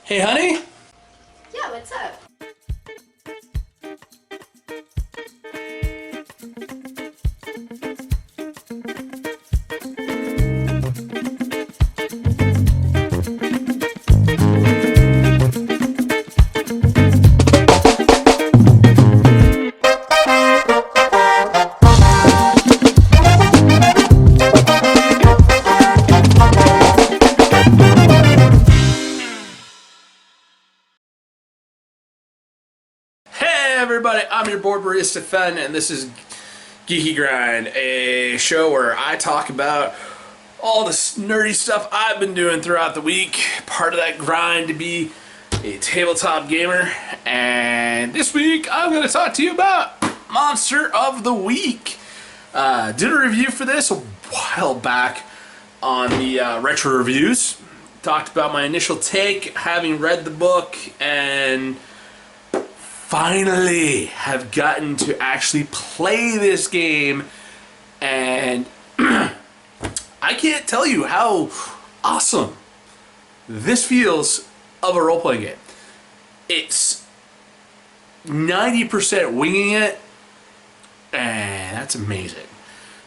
Hey, honey? Yeah, what's up? Everybody, I'm your board barista Fen, and this is Geeky Grind, a show where I talk about all this nerdy stuff I've been doing throughout the week, part of that grind to be a tabletop gamer. And this week I'm going to talk to you about Monster of the Week. Did a review for this a while back on the retro reviews. Talked about my initial take, having read the book, and finally have gotten to actually play this game, and I can't tell you how awesome this feels of a role-playing game. It's 90% winging it, and that's amazing,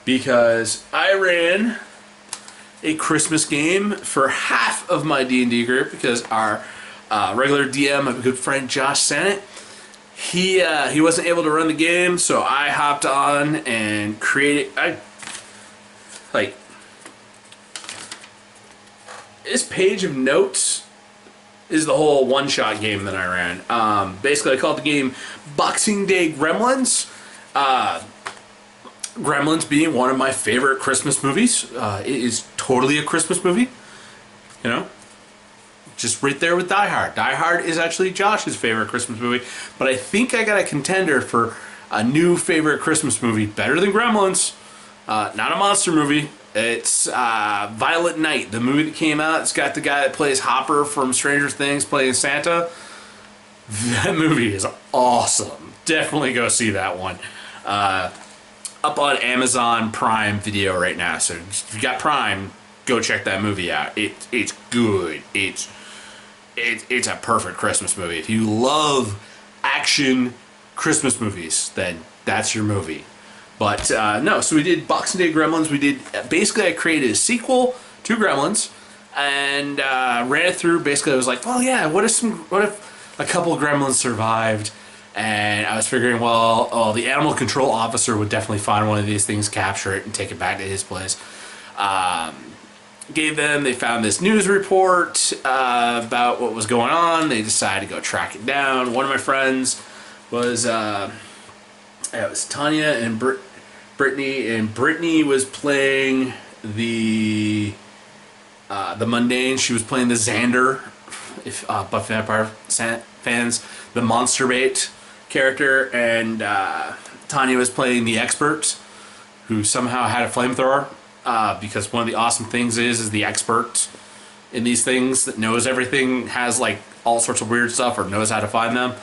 because I ran a Christmas game for half of my D&D group because our regular DM, my good friend Josh Sennett, he wasn't able to run the game, so I hopped on and created. This page of notes is the whole one-shot game that I ran. Basically, I called the game Boxing Day Gremlins. Gremlins being one of my favorite Christmas movies. It is totally a Christmas movie, you know. Just right there with Die Hard. Die Hard is actually Josh's favorite Christmas movie, but I think I got a contender for a new favorite Christmas movie, better than Gremlins. Not a monster movie. It's Violent Night, the movie that came out. It's got the guy that plays Hopper from Stranger Things playing Santa. That movie is awesome. Definitely go see that one. Up on Amazon Prime Video right now, so if you got Prime, go check that movie out. It's good. It's a perfect Christmas movie. If you love action Christmas movies, then that's your movie. But no, so we did Boxing Day Gremlins. We did basically, I created a sequel to Gremlins and ran it through. Basically, I was like, well, yeah, what if a couple Gremlins survived? And I was figuring, well, the animal control officer would definitely find one of these things, capture it, and take it back to his place. They found this news report about what was going on. They decided to go track it down. One of my friends was it was Tanya and Brittany, and Brittany was playing the mundane. She was playing the Xander, if Buffy Vampire fans, the monster bait character, and Tanya was playing the expert, who somehow had a flamethrower. Because one of the awesome things is the expert in these things that knows everything, has like all sorts of weird stuff, or knows how to find them.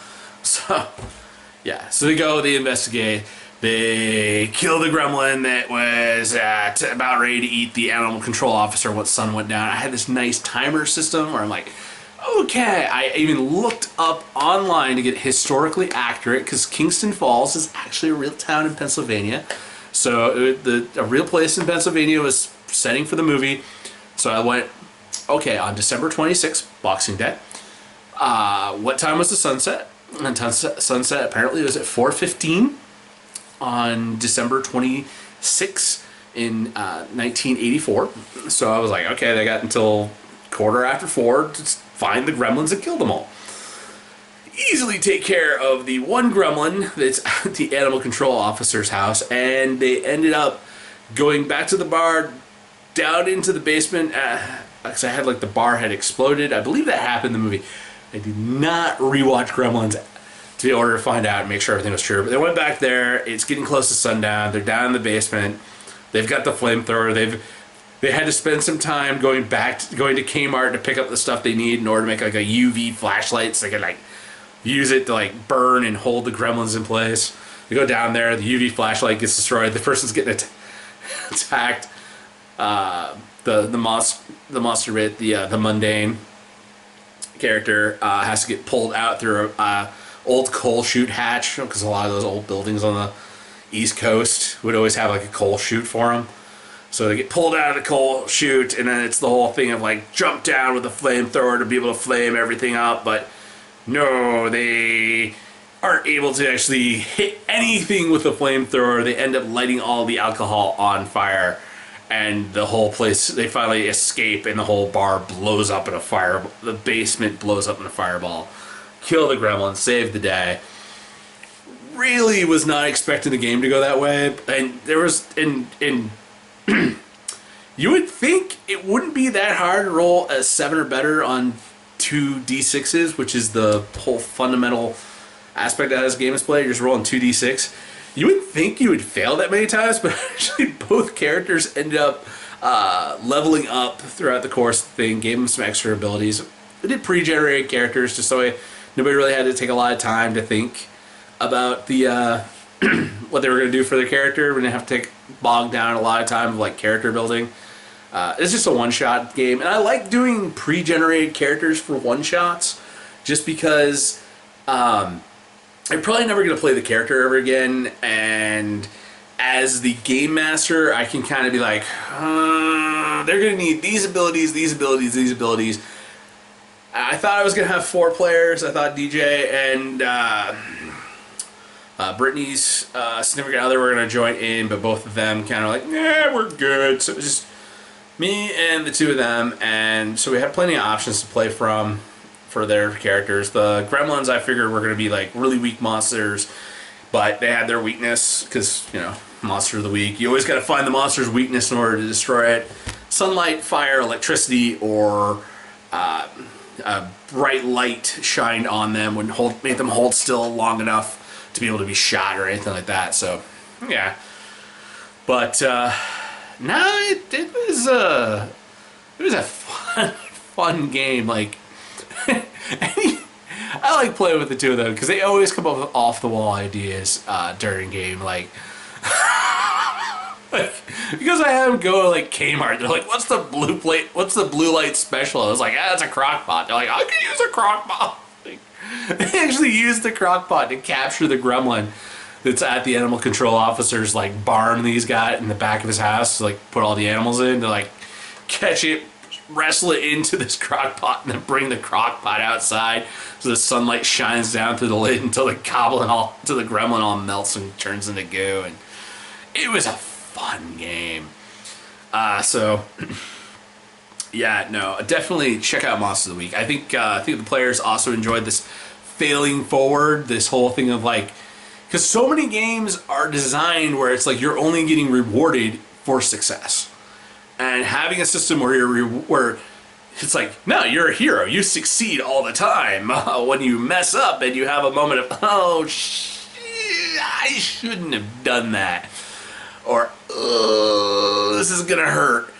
So yeah, so they investigate, they kill the gremlin that was about ready to eat the animal control officer once sun went down. I had this nice timer system where I'm like, okay, I even looked up online to get historically accurate, because Kingston Falls is actually a real town in Pennsylvania. So a real place in Pennsylvania was setting for the movie. So I went, okay, on December 26th, Boxing Day, what time was the sunset? And sunset apparently was at 4:15 on December 26th in 1984. So I was like, okay, they got until 4:15 to find the gremlins and kill them all. Easily take care of the one gremlin that's at the animal control officer's house, and they ended up going back to the bar, down into the basement, because I had like the bar had exploded. I believe that happened in the movie. I did not rewatch Gremlins in order to find out and make sure everything was true, but they went back there. It's getting close to sundown. They're down in the basement. They've got the flamethrower. They had to spend some time going to Kmart to pick up the stuff they need in order to make like a UV flashlight so they could like use it to like burn and hold the gremlins in place. They go down there, the UV flashlight gets destroyed, the person's getting attacked. The monster bit, the mundane character has to get pulled out through a old coal chute hatch, because a lot of those old buildings on the East Coast would always have like a coal chute for them. So they get pulled out of the coal chute, and then it's the whole thing of like jump down with a flamethrower to be able to flame everything up. But no, they aren't able to actually hit anything with a flamethrower. They end up lighting all the alcohol on fire, and the whole place, they finally escape, and the whole bar blows up in a fire. The basement blows up in a fireball. Kill the gremlin, save the day. Really was not expecting the game to go that way, and there was you would think it wouldn't be that hard to roll a 7 or better on 2d6s, which is the whole fundamental aspect of how this game is played. You're just rolling 2d6. You would think you would fail that many times, but actually both characters ended up leveling up throughout the course of the thing, gave them some extra abilities. They did pre-generated characters just so nobody really had to take a lot of time to think about the what they were going to do for their character. We didn't have to bog down a lot of time of like character building. It's just a one-shot game, and I like doing pre-generated characters for one-shots just because I'm probably never going to play the character ever again, and as the game master I can kind of be like, they're going to need these abilities, these abilities, these abilities. I thought I was going to have 4 players. I thought DJ and Brittany's significant other were going to join in, but both of them kind of like, yeah, we're good. So it was just me and the 2 of them, and so we had plenty of options to play from for their characters. The gremlins I figured were going to be like really weak monsters, but they had their weakness because, you know, monster of the week. You always got to find the monster's weakness in order to destroy it. Sunlight, fire, electricity, or a bright light shined on them would make them hold still long enough to be able to be shot or anything like that. So yeah, but no, it was a fun game. Like I like playing with the 2 of them because they always come up with off the wall ideas during game. Like because I had them go like Kmart, they're like, what's the blue plate, what's the blue light special? I was like, it's a crock pot. They're like, I can use a crock pot. Like, they actually used the crock pot to capture the gremlin that's at the animal control officer's like barn that he's got in the back of his house to like put all the animals in, to like catch it, wrestle it into this crock pot, and then bring the crock pot outside so the sunlight shines down through the lid until the gremlin all melts and turns into goo. And it was a fun game. So yeah, no, definitely check out Monster of the Week. I think the players also enjoyed this failing forward, this whole thing of like, because so many games are designed where it's like you're only getting rewarded for success, and having a system where it's like, no, you're a hero, you succeed all the time. When you mess up and you have a moment of, oh shit, I shouldn't have done that, or this is gonna hurt.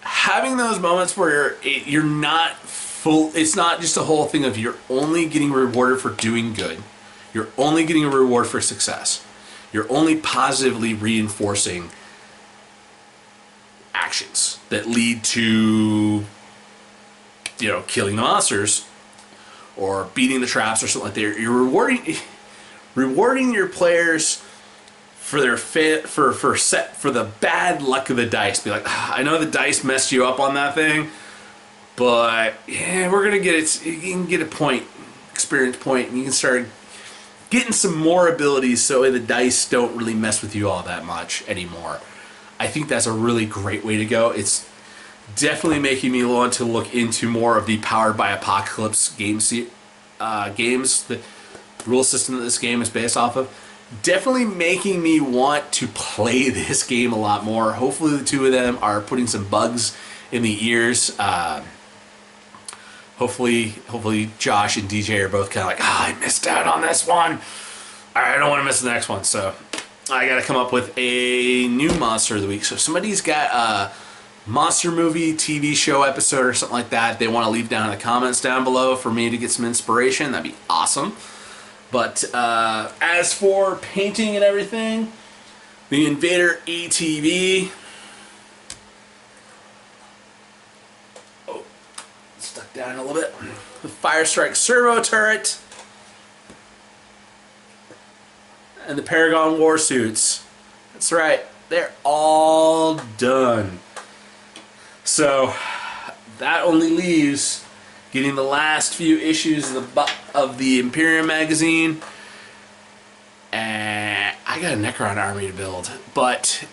Having those moments where you're not full, it's not just a whole thing of you're only getting rewarded for doing good. You're only getting a reward for success. You're only positively reinforcing actions that lead to, you know, killing the monsters or beating the traps or something like that. You're rewarding your players for their for the bad luck of the dice. Be like, I know the dice messed you up on that thing, but yeah, we're gonna get it. You can get a point, experience point, and you can start getting some more abilities so the dice don't really mess with you all that much anymore. I think that's a really great way to go. It's definitely making me want to look into more of the Powered by Apocalypse games, the rule system that this game is based off of. Definitely making me want to play this game a lot more. Hopefully the 2 of them are putting some bugs in the ears. Hopefully Josh and DJ are both kind of like, I missed out on this one. I don't want to miss the next one. So I got to come up with a new Monster of the Week. So if somebody's got a monster movie, TV show episode or something like that they want to leave down in the comments down below for me to get some inspiration, that'd be awesome. But as for painting and everything, the Invader ATV. Oh, stuck down a little bit. The Fire Strike servo turret. And the Paragon war suits. That's right, they're all done. So that only leaves getting the last few issues of the Imperium magazine. And I got a Necron army to build, but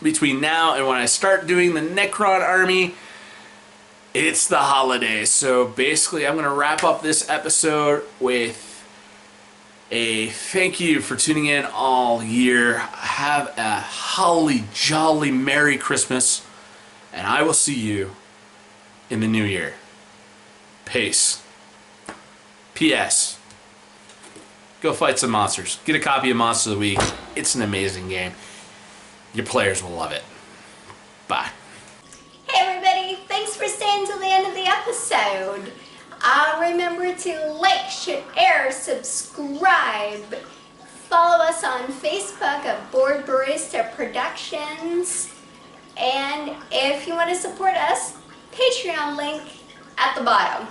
between now and when I start doing the Necron army, it's the holidays. So basically I'm going to wrap up this episode with a thank you for tuning in all year. Have a holly jolly Merry Christmas, and I will see you in the new year. Peace. P.S. Go fight some monsters. Get a copy of Monster of the Week. It's an amazing game. Your players will love it. Bye. Hey everybody, thanks for staying till the end of the episode. Remember to like, share, subscribe. Follow us on Facebook at Board Barista Productions. And if you want to support us, Patreon link at the bottom.